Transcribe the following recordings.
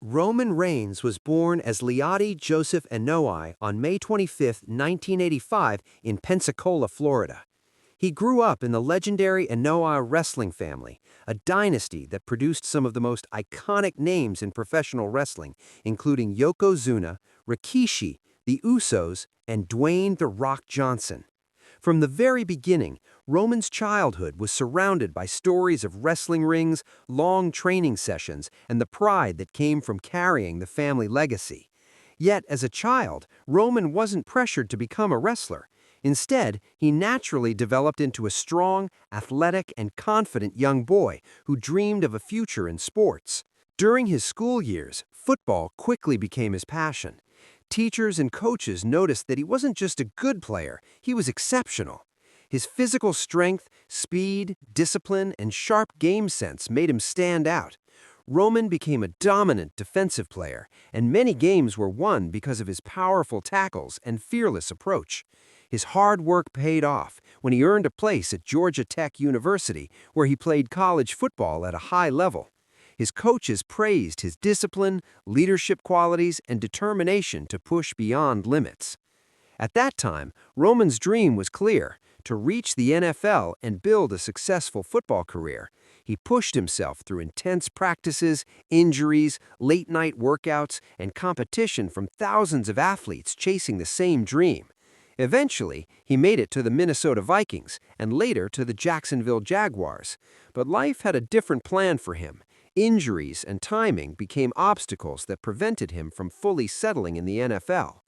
Roman Reigns was born as Leotti Joseph Enoi on May 25, 1985, in Pensacola, Florida. He grew up in the legendary Enoi wrestling family, a dynasty that produced some of the most iconic names in professional wrestling, including Yokozuna, Rikishi, the Usos, and Dwayne "The Rock" Johnson. From the very beginning, Roman's childhood was surrounded by stories of wrestling rings, long training sessions, and the pride that came from carrying the family legacy. Yet, as a child, Roman wasn't pressured to become a wrestler. Instead, he naturally developed into a strong, athletic, and confident young boy who dreamed of a future in sports. During his school years, football quickly became his passion. Teachers and coaches noticed that he wasn't just a good player, he was exceptional. His physical strength, speed, discipline, and sharp game sense made him stand out. Roman became a dominant defensive player, and many games were won because of his powerful tackles and fearless approach. His hard work paid off when he earned a place at Georgia Tech University, where he played college football at a high level. His coaches praised his discipline, leadership qualities, and determination to push beyond limits. At that time, Roman's dream was clear: to reach the NFL and build a successful football career. He pushed himself through intense practices, injuries, late-night workouts, and competition from thousands of athletes chasing the same dream. Eventually, he made it to the Minnesota Vikings and later to the Jacksonville Jaguars. But life had a different plan for him. Injuries and timing became obstacles that prevented him from fully settling in the NFL.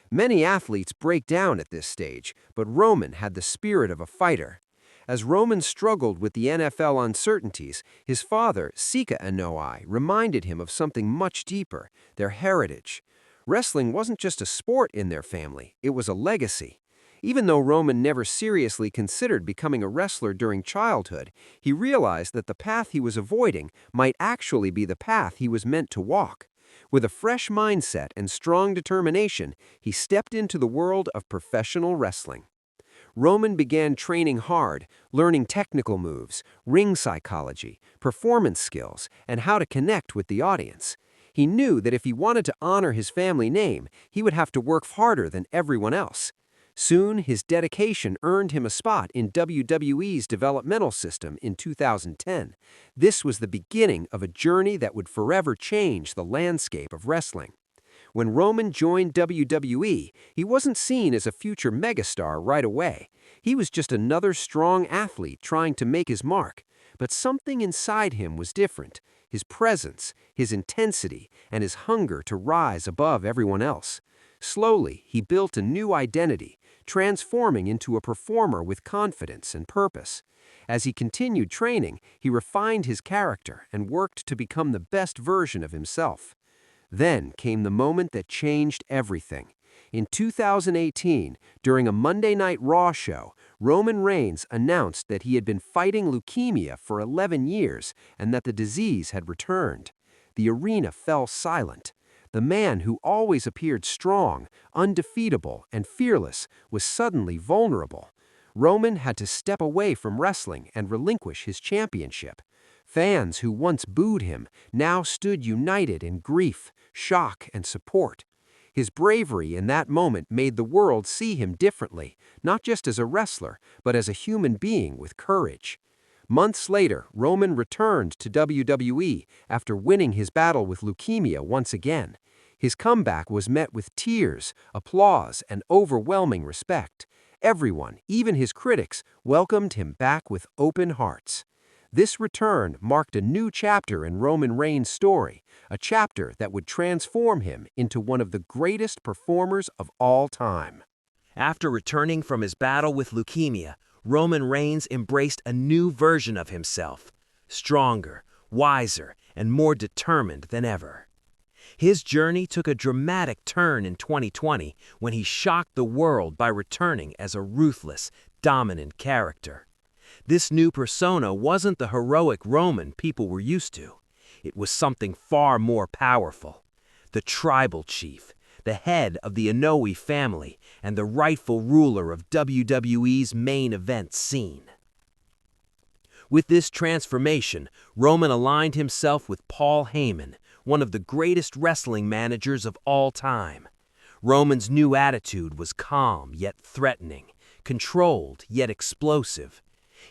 Many athletes break down at this stage, but Roman had the spirit of a fighter. As Roman struggled with the NFL uncertainties, his father, Sika Enoi, reminded him of something much deeper: their heritage. Wrestling wasn't just a sport in their family, it was a legacy. Even though Roman never seriously considered becoming a wrestler during childhood, he realized that the path he was avoiding might actually be the path he was meant to walk. With a fresh mindset and strong determination, he stepped into the world of professional wrestling. Roman began training hard, learning technical moves, ring psychology, performance skills, and how to connect with the audience. He knew that if he wanted to honor his family name, he would have to work harder than everyone else. Soon, his dedication earned him a spot in WWE's developmental system in 2010. This was the beginning of a journey that would forever change the landscape of wrestling. When Roman joined WWE, he wasn't seen as a future megastar right away. He was just another strong athlete trying to make his mark. But something inside him was different: his presence, his intensity, and his hunger to rise above everyone else. Slowly, he built a new identity, transforming into a performer with confidence and purpose. As he continued training, he refined his character and worked to become the best version of himself. Then came the moment that changed everything. In 2018, during a Monday Night Raw show, Roman Reigns announced that he had been fighting leukemia for 11 years and that the disease had returned. The arena fell silent. The man who always appeared strong, undefeatable, and fearless was suddenly vulnerable. Roman had to step away from wrestling and relinquish his championship. Fans who once booed him now stood united in grief, shock, and support. His bravery in that moment made the world see him differently, not just as a wrestler, but as a human being with courage. Months later, Roman returned to WWE after winning his battle with leukemia once again. His comeback was met with tears, applause, and overwhelming respect. Everyone, even his critics, welcomed him back with open hearts. This return marked a new chapter in Roman Reigns' story, a chapter that would transform him into one of the greatest performers of all time. After returning from his battle with leukemia, Roman Reigns embraced a new version of himself, stronger, wiser, and more determined than ever. His journey took a dramatic turn in 2020 when he shocked the world by returning as a ruthless, dominant character. This new persona wasn't the heroic Roman people were used to. It was something far more powerful: the Tribal Chief, the head of the Enoi family, and the rightful ruler of WWE's main event scene. With this transformation, Roman aligned himself with Paul Heyman, one of the greatest wrestling managers of all time. Roman's new attitude was calm yet threatening, controlled yet explosive.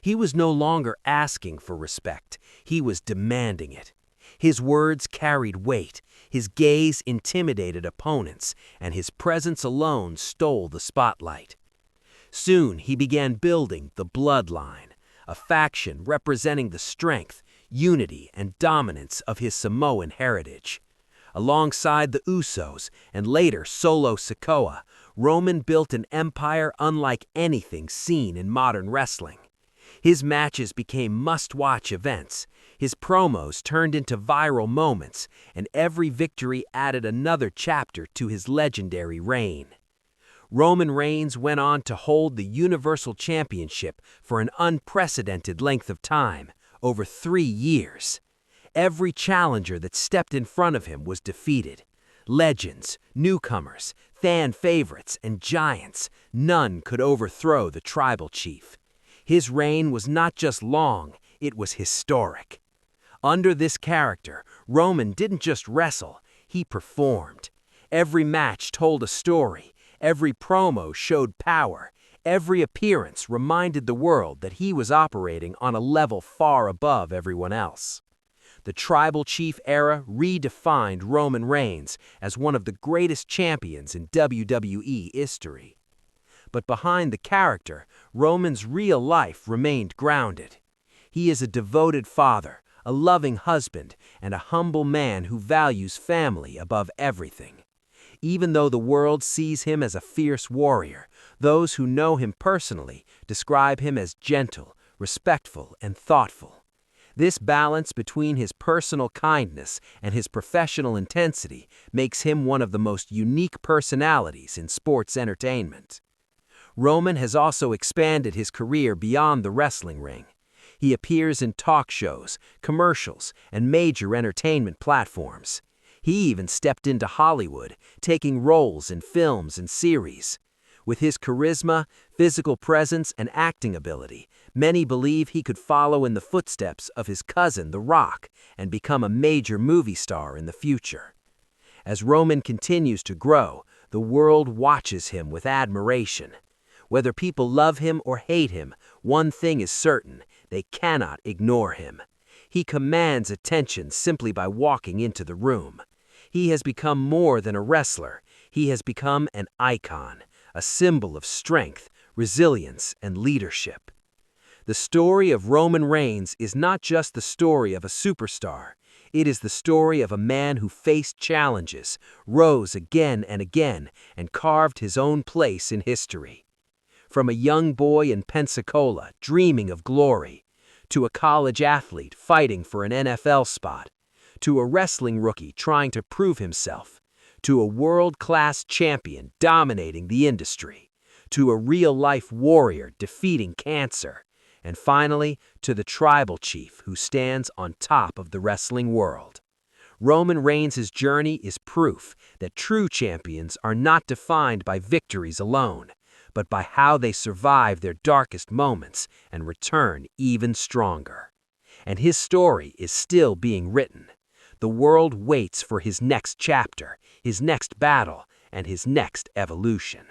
He was no longer asking for respect, he was demanding it. His words carried weight, his gaze intimidated opponents, and his presence alone stole the spotlight. Soon he began building the Bloodline, a faction representing the strength, unity, and dominance of his Samoan heritage. Alongside the Usos and later Solo Sikoa, Roman built an empire unlike anything seen in modern wrestling. His matches became must-watch events, his promos turned into viral moments, and every victory added another chapter to his legendary reign. Roman Reigns went on to hold the Universal Championship for an unprecedented length of time, over 3 years. Every challenger that stepped in front of him was defeated. Legends, newcomers, fan favorites, and giants, none could overthrow the Tribal Chief. His reign was not just long, it was historic. Under this character, Roman didn't just wrestle, he performed. Every match told a story, every promo showed power, every appearance reminded the world that he was operating on a level far above everyone else. The Tribal Chief era redefined Roman Reigns as one of the greatest champions in WWE history. But behind the character, Roman's real life remained grounded. He is a devoted father, a loving husband, and a humble man who values family above everything. Even though the world sees him as a fierce warrior, those who know him personally describe him as gentle, respectful, and thoughtful. This balance between his personal kindness and his professional intensity makes him one of the most unique personalities in sports entertainment. Roman has also expanded his career beyond the wrestling ring. He appears in talk shows, commercials, and major entertainment platforms. He even stepped into Hollywood, taking roles in films and series. With his charisma, physical presence, and acting ability, many believe he could follow in the footsteps of his cousin, The Rock, and become a major movie star in the future. As Roman continues to grow, the world watches him with admiration. Whether people love him or hate him, one thing is certain: they cannot ignore him. He commands attention simply by walking into the room. He has become more than a wrestler. He has become an icon, a symbol of strength, resilience, and leadership. The story of Roman Reigns is not just the story of a superstar. It is the story of a man who faced challenges, rose again and again, and carved his own place in history. From a young boy in Pensacola dreaming of glory, to a college athlete fighting for an NFL spot, to a wrestling rookie trying to prove himself, to a world-class champion dominating the industry, to a real-life warrior defeating cancer, and finally, to the Tribal Chief who stands on top of the wrestling world. Roman Reigns' journey is proof that true champions are not defined by victories alone, but by how they survive their darkest moments and return even stronger. And his story is still being written. The world waits for his next chapter, his next battle, and his next evolution.